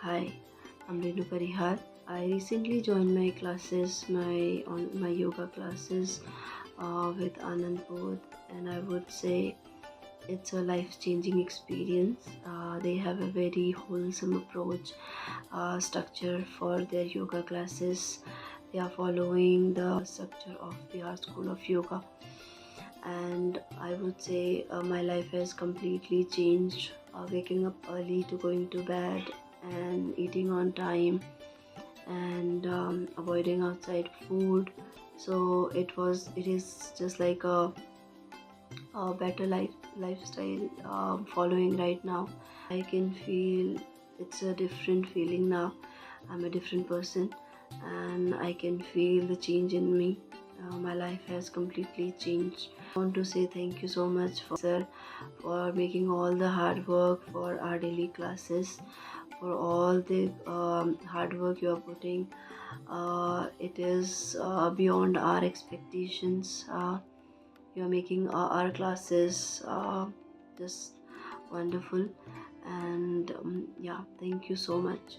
Hi, I'm Renu Parihar. I recently joined my yoga classes with Anandabodh, and I would say it's a life-changing experience. They have a very wholesome approach, structure for their yoga classes. They are following the structure of the Art School of Yoga, and I would say my life has completely changed. Waking up early to going to bed and eating on time and avoiding outside food. So it is just like a better lifestyle following right now. I can feel it's a different feeling now. I'm a different person, and I can feel the change in me. My life has completely changed. I want to say thank you so much for sir for making all the hard work for our daily classes, for all the hard work you are putting. It is beyond our expectations. You are making our classes just wonderful, and yeah, thank you so much.